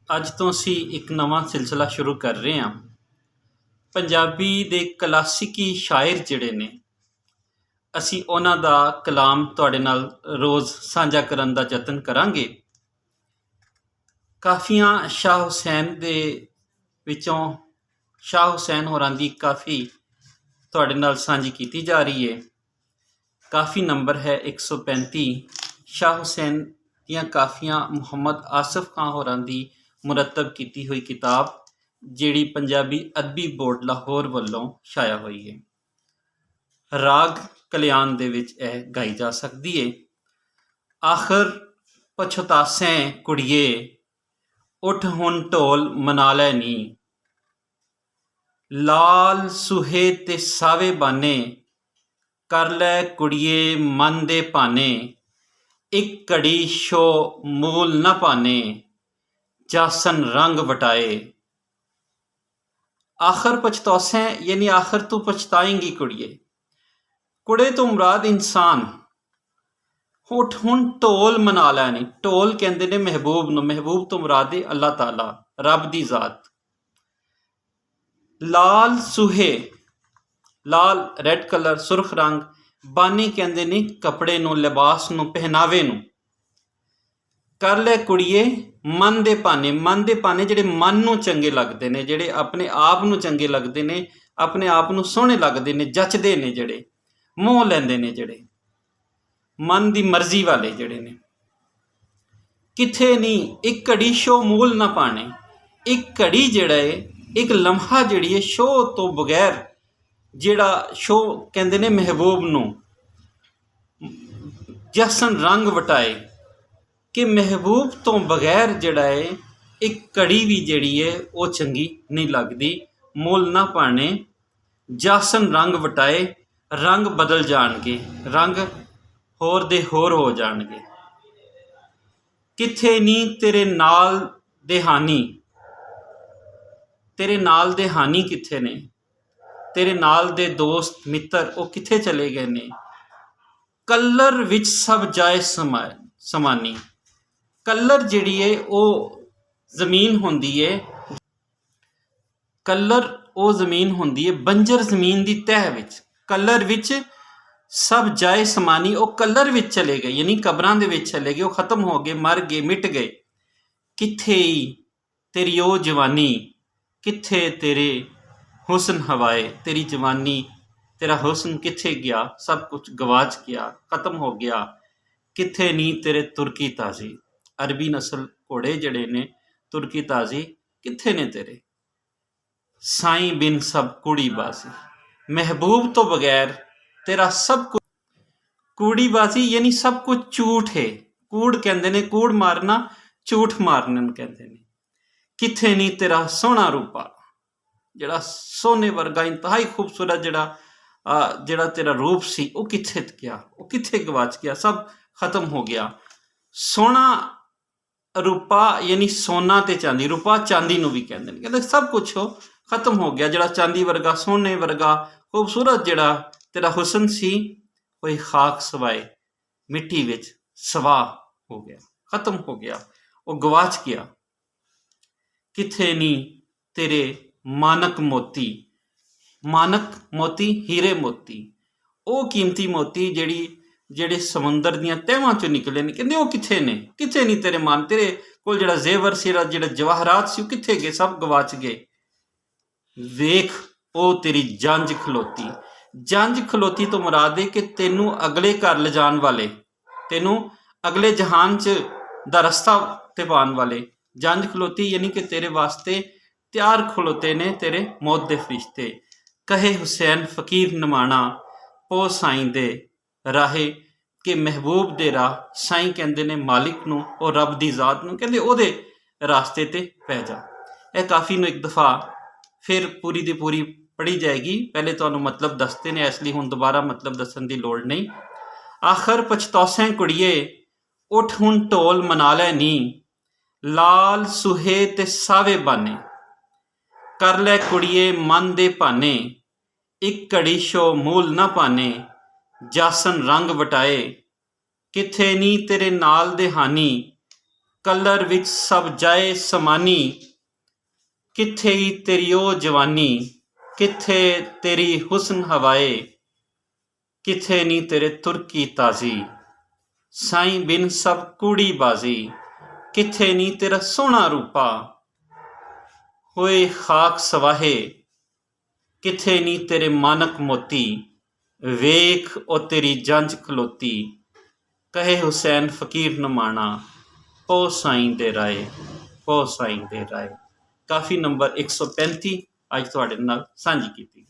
ਅੱਜ ਤੋਂ ਅਸੀਂ ਇੱਕ ਨਵਾਂ ਸਿਲਸਿਲਾ ਸ਼ੁਰੂ ਕਰ ਰਹੇ ਹਾਂ। ਪੰਜਾਬੀ ਦੇ ਕਲਾਸਿਕੀ ਸ਼ਾਇਰ ਜਿਹੜੇ ਨੇ, ਅਸੀਂ ਉਹਨਾਂ ਦਾ ਕਲਾਮ ਤੁਹਾਡੇ ਨਾਲ ਰੋਜ਼ ਸਾਂਝਾ ਕਰਨ ਦਾ ਯਤਨ ਕਰਾਂਗੇ। ਕਾਫੀਆਂ ਸ਼ਾਹ ਹੁਸੈਨ ਦੇ ਵਿੱਚੋਂ ਸ਼ਾਹ ਹੁਸੈਨ ਹੋਰਾਂ ਦੀ ਕਾਫੀ ਤੁਹਾਡੇ ਨਾਲ ਸਾਂਝੀ ਕੀਤੀ ਜਾ ਰਹੀ ਹੈ। ਕਾਫੀ ਨੰਬਰ ਹੈ 135। ਸ਼ਾਹ ਹੁਸੈਨ ਦੀਆਂ ਕਾਫੀਆਂ ਮੁਹੰਮਦ ਆਸਫ ਖਾਂ ਹੋਰਾਂ ਦੀ ਮੁਰਤਬ ਕੀਤੀ ਹੋਈ ਕਿਤਾਬ, ਜਿਹੜੀ ਪੰਜਾਬੀ ਅਦਬੀ ਬੋਰਡ ਲਾਹੌਰ ਵੱਲੋਂ ਛਾਇਆ ਹੋਈ ਹੈ। ਰਾਗ ਕਲਿਆਣ ਦੇ ਵਿੱਚ ਇਹ ਗਾਈ ਜਾ ਸਕਦੀ ਹੈ। ਆਖਰ ਪਛਤਾਸੈਂ ਕੁੜੀਏ, ਉੱਠ ਹੁਣ ਢੋਲ ਮਨਾ ਲੈ ਨੀ। ਲਾਲ ਸੁਹੇ ਤੇ ਸਾਵੇ ਬਾਨੇ, ਕਰ ਲੈ ਕੁੜੀਏ ਮਨ ਦੇ ਭਾਨੇ। ਇੱਕ ਘੜੀ ਸ਼ੋ ਮੂਲ ਨਾ ਪਾਨੇ, ਜਾਸਨ ਰੰਗ ਵਟਾਏ। आखिर पछतासे यानी आखिर तू पछताएंगी कुड़िए। कुड़े तो मुराद इंसान। उठ हुण ढोल मना लैनी। ढोल कहते ने महबूब नूं, महबूब तो मुराद है अल्लाह ताला, रब दी जात। लाल सुहे, लाल रेड कलर, सुरख रंग। बानी कहते ने कपड़े नूं, लिबास नूं, पहनावे नूं। कर ले कुड़िए मन दे भाने। मन दे भाने जिहड़े मन नूं चंगे लगदे ने, जिहड़े अपने आप नूं चंगे लगदे ने, अपने आप नूं सोहणे लगदे ने, जचदे ने, जिहड़े मोह लैंदे ने, जिहड़े मन दी मर्जी वाले जिहड़े ने। किथे नहीं एक घड़ी शो मूल ना पाने। एक घड़ी जिहड़ा है, एक लम्हा जिहड़ी है शो तो बगैर, जिहड़ा शो कहंदे ने महबूब नूं, जसन रंग वटाए कि महबूब तो बगैर जिहड़ा है एक घड़ी भी जिहड़ी है वो चंगी नहीं लगती। मुल ना पाने, जासन रंग वटाए। रंग बदल जाणगे, रंग होर दे होर हो जाणगे। किथे नी तेरे नाल दे हानी। तेरे नाल दे हानी किथे ने? तेरे नाल दे दोस्त मित्र वो किथे चले गए ने? कलर विच सब जाए समानी। कलर जिहड़ी है वो जमीन होंदी है। कलर वो जमीन होंदी है बंजर जमीन दी तह विच। कलर विच सब जाए समानी। वो कलर विच चले गए, यानी कबरां दे विच चले गए, वो खत्म हो गए, मर गए, मिट गए। किथे तेरी ओ जवानी, किथे तेरे हुसन हवाए। तेरी जवानी, तेरा हुसन किथे गया? सब कुछ गवाच गया, खत्म हो गया। किथे नी तेरे तुर्की ताजी। अरबी नस्ल घोड़े जड़े ने, तुर्की ताजी किथे ने तेरे? साई बिन सब कूड़ी बाजी। महबूब तो बगैर तेरा सब कुछ कूड़ी बाजी, यानी सब कुछ झूठ है। कूड़ कहते ने, कूड़ मारना, झूठ मारने कहते ने। किथे नहीं तेरा सोहना रूपा, जड़ा सोने वर्गा इंतहाई खूबसूरत जड़ा तेरा रूप सी, वो किथे गया? वो किथे गवाच गया? सब खत्म हो गया। सोहना रूपा यानी सोना ते चांदी। रूपा चांदी नूं भी कहंदे ने। कहंदे सब कुछ हो खत्म हो गया। जड़ा चांदी वर्गा, सोने वर्गा, खूबसूरत जड़ा तेरा हुसन सी, कोई खाक सवाए मिट्टी विच सवा हो गया, खत्म हो गया, वो गवाच गया। किथे नी तेरे मानक मोती। मानक मोती, हीरे मोती, वो कीमती मोती ਜਿਹੜੇ ਸਮੁੰਦਰ ਦੀਆਂ ਤਹਿਵਾਂ ਚੋਂ ਨਿਕਲੇ ਨੇ, ਕਹਿੰਦੇ ਉਹ ਕਿੱਥੇ ਨੇ? ਕਿੱਥੇ ਨਹੀਂ ਤੇਰੇ ਮਨ, ਤੇਰੇ ਕੋਲ ਜਿਹੜਾ ਜ਼ੇਵਰ ਸੀ, ਜਿਹੜਾ ਜਵਾਹਰਾਤ ਸੀ, ਉਹ ਕਿੱਥੇ ਗਏ? ਸਭ ਗਵਾਚ ਗਏ। ਵੇਖ ਉਹ ਤੇਰੀ ਜੰਜ ਖਲੋਤੀ। ਜੰਜ ਖਲੋਤੀ ਤੋਂ ਮੁਰਾਦ ਹੈ ਕਿ ਤੈਨੂੰ ਅਗਲੇ ਘਰ ਲਿਜਾਣ ਵਾਲੇ, ਤੈਨੂੰ ਅਗਲੇ ਜਹਾਨ 'ਚ ਦਾ ਰਸਤਾ ਤੇ ਪਾਉਣ ਵਾਲੇ। ਜੰਜ ਖਲੋਤੀ यानी कि तेरे वास्ते ਤਿਆਰ ਖਲੋਤੇ ਨੇ ਤੇਰੇ ਮੌਤ ਦੇ ਫਰਿਸ਼ਤੇ। ਕਹੇ ਹੁਸੈਨ ਫਕੀਰ ਨਮਾਣਾ, ਪੋ ਸਾਈਂ ਦੇ ਰਾਹੇ कि महबूब दे राह। साईं कहते ने मालिक नूं, और रब दी जात नूं, कहते ओहदे रास्ते ते पै जा। यह काफ़ी नूं एक दफ़ा फिर पूरी दी पूरी पढ़ी जाएगी। पहले तुहानूं मतलब दसते ने, इसलिए हुण दोबारा मतलब दसन दी लोड़ नहीं। आखिर पछतासैं कुड़िए, उठ हुण ढोल मना लै नी। लाल सुहे ते सावे बाने, कर लै कुड़िए मन दे भाने। एक घड़ी शो मूल ना पाने, जासन रंग वटाए। किथे नी तेरे नाल दे हानी, ਕਲਰ ਵਿੱਚ ਸਭ ਜਾਏ ਸਮਾਨੀ, ਕਿੱਥੇ ਹੀ ਤੇਰੀ ਉਹ ਜਵਾਨੀ, ਕਿੱਥੇ ਤੇਰੀ ਹੁਸਨ ਹਵਾਏ, ਕਿੱਥੇ ਨੀ ਤੇਰੇ ਤੁਰਕੀ ਤਾਜ਼ੀ, ਸਾਈਂ ਬਿਨ ਸਭ ਕੂੜੀ ਬਾਜ਼ੀ, ਕਿੱਥੇ ਨੀ ਤੇਰਾ ਸੋਹਣਾ ਰੂਪਾ, ਹੋਏ ਖਾਕ ਸਵਾਹੇ, ਕਿੱਥੇ ਨੀ ਤੇਰੇ ਮਾਨਕ ਮੋਤੀ, ਵੇਖ ਉਹ ਤੇਰੀ ਜੰਝ ਖਲੋਤੀ, ਕਹੇ ਹੁਸੈਨ ਫਕੀਰ ਨਮਾਣਾ, ਪੋ ਸਾਈਂ ਦੇ ਰਾਏ, ਪੋ ਸਾਈਂ ਦੇ ਰਾਏ। ਕਾਫੀ ਨੰਬਰ 135 ਅੱਜ ਤੁਹਾਡੇ ਨਾਲ ਸਾਂਝੀ ਕੀਤੀ।